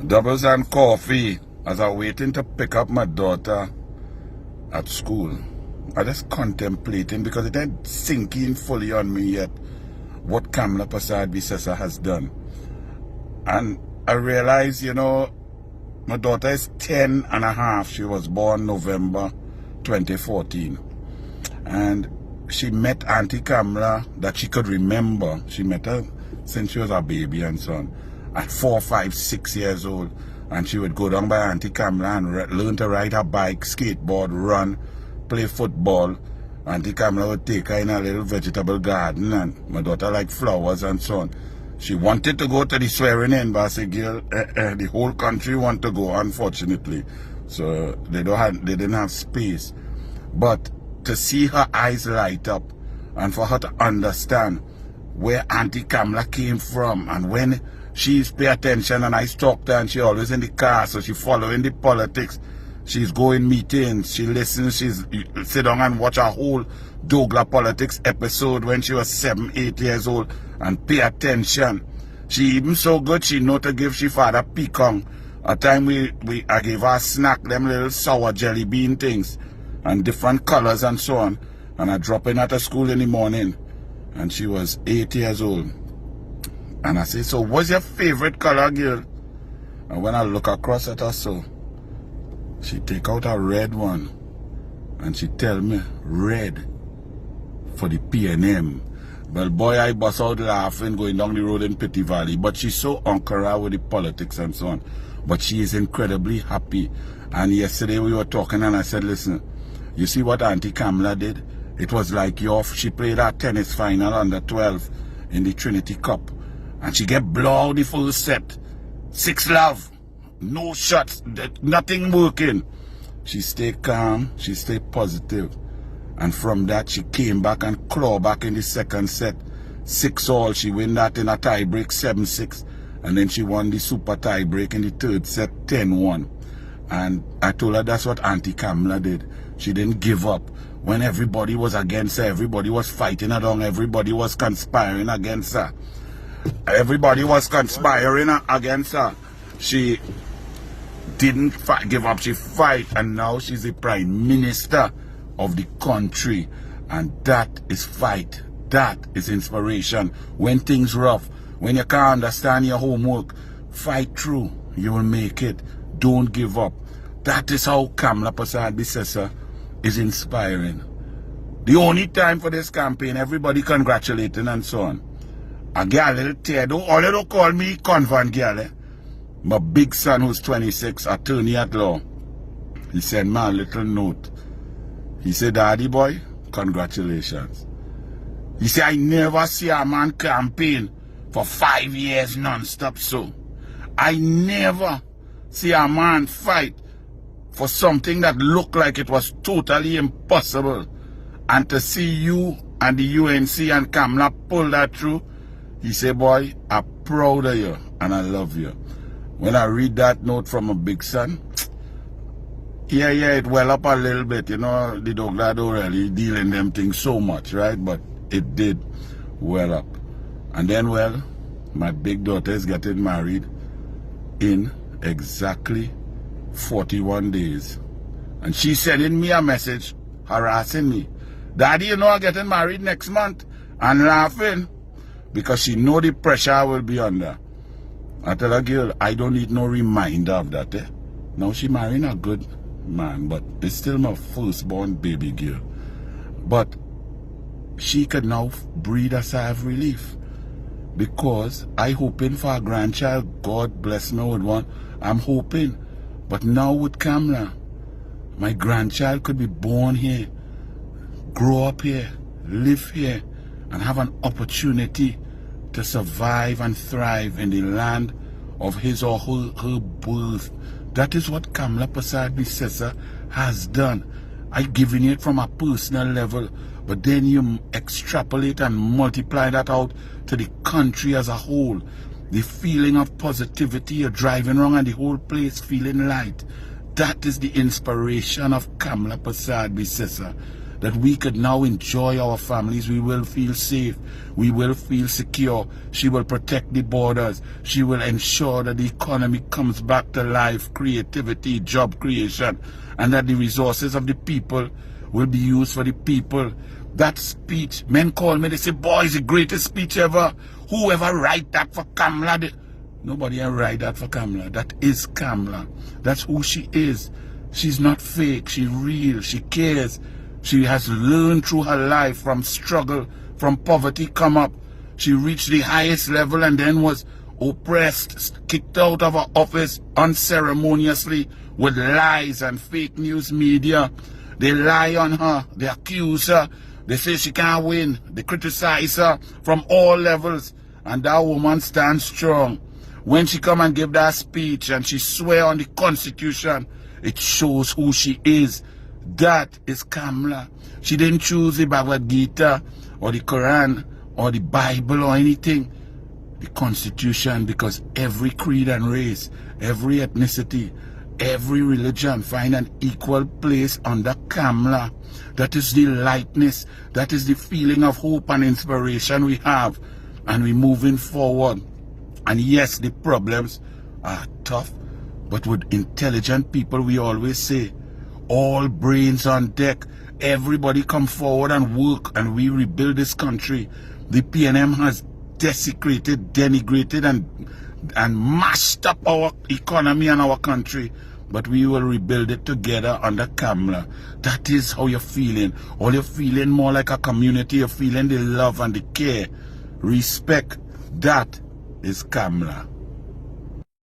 Doubles and coffee as I'm waiting to pick up my daughter at school. I just contemplating because it ain't sinking fully on me yet what Kamla Prasad Bisesa has done. And I realize, you know, my daughter is 10 and a half. She was born November 2014. And she met Auntie Kamla that she could remember. She met her since she was a baby and so on. At 4, 5, 6 years old. And she would go down by Auntie Kamla and learn to ride her bike, skateboard, run, play football. Auntie Kamla would take her in a little vegetable garden, and my daughter liked flowers and so on. She wanted to go to the swearing in, but I said, girl, the whole country want to go, unfortunately. So they didn't have space. But to see her eyes light up and for her to understand where Auntie Kamla came from, and when she's pay attention and I talk to her and she always in the car, so she following the politics. She's going meetings, she listens, she's sit down and watch a whole Douglas politics episode when she was 7, 8 years old and pay attention. She even so good she know to give she father pecan. A time I gave her a snack, them little sour jelly bean things and different colors and so on. And I drop in at her school in the morning and she was 8 years old. And I say, so what's your favorite color, girl? And when I look across at her, so she take out a red one and she tell me, red for the PNM. Well, boy, I bust out laughing going down the road in Pity Valley. But she's so ankara with the politics and so on. But she is incredibly happy. And yesterday we were talking and I said, listen, you see what Auntie Kamla did? It was like she played her tennis final under 12 in the Trinity Cup. And she get blow out the full set. 6-love. No shots. Nothing working. She stayed calm. She stayed positive. And from that, she came back and clawed back in the second set. 6-all. She win that in a tie break, 7-6. And then she won the super tie break in the third set, 10-1. And I told her that's what Auntie Kamla did. She didn't give up. When everybody was against her, everybody was fighting her down, everybody was conspiring against her. Everybody was conspiring against her. She didn't give up. She fight, and now she's the Prime Minister of the country. And that is fight. That is inspiration. When things rough, when you can't understand your homework, fight through. You will make it. Don't give up. That is how Kamla Prasad Bisesa is inspiring. The only time for this campaign, everybody congratulating and so on. A girl, little tear, all they don't call me convent girl, eh? My big son who's 26, attorney at law, he sent me a little note. He said, Daddy boy, congratulations. He said, I never see a man campaign for 5 years non-stop so. I never see a man fight for something that looked like it was totally impossible. And to see you and the UNC and Kamla pull that through, he said, boy, I'm proud of you and I love you. When I read that note from a big son, yeah, it well up a little bit. You know, the Douglas don't really deal in them things so much, right? But it did well up. And then, well, my big daughter is getting married in exactly 41 days. And she's sending me a message, harassing me. Daddy, you know I'm getting married next month. And laughing. Because she know the pressure I will be under. I tell her, girl, I don't need no reminder of that. Eh? Now she marrying a good man, but it's still my firstborn baby girl. But she could now breathe a sigh of relief. Because I hoping for a grandchild. God bless me with one. I'm hoping. But now with Kamla, my grandchild could be born here, grow up here, live here, and have an opportunity to survive and thrive in the land of his or her birth. That is what Kamla Prasad Bisesa has done. I'm giving it from a personal level, but then you extrapolate and multiply that out to the country as a whole. The feeling of positivity, you're driving around and the whole place feeling light. That is the inspiration of Kamla Prasad Bisesa. that we could now enjoy our families. We will feel safe. We will feel secure. She will protect the borders. She will ensure that the economy comes back to life, creativity, job creation, and that the resources of the people will be used for the people. That speech, men call me, they say, boy, it's the greatest speech ever. Whoever write that for Kamla? Nobody ever write that for Kamla. That is Kamla. That's who she is. She's not fake. She's real. She cares. She has learned through her life from struggle, from poverty come up. She reached the highest level and then was oppressed, kicked out of her office unceremoniously with lies and fake news media. They lie on her. They accuse her. They say she can't win. They criticize her from all levels. And that woman stands strong. When she come and give that speech and she swear on the Constitution, it shows who she is. That is Kamla. She didn't choose the Bhagavad Gita or the Quran or the Bible or anything. The Constitution, because every creed and race, every ethnicity, every religion find an equal place under Kamla. That is the lightness. That is the feeling of hope and inspiration we have. And we're moving forward. And yes, the problems are tough. But with intelligent people, we always say, all brains on deck. Everybody come forward and work, and we rebuild this country. The PNM has desecrated, denigrated, and mashed up our economy and our country. But we will rebuild it together under Kamla. That is how you're feeling. Or you're feeling more like a community. You're feeling the love and the care. Respect. That is Kamla.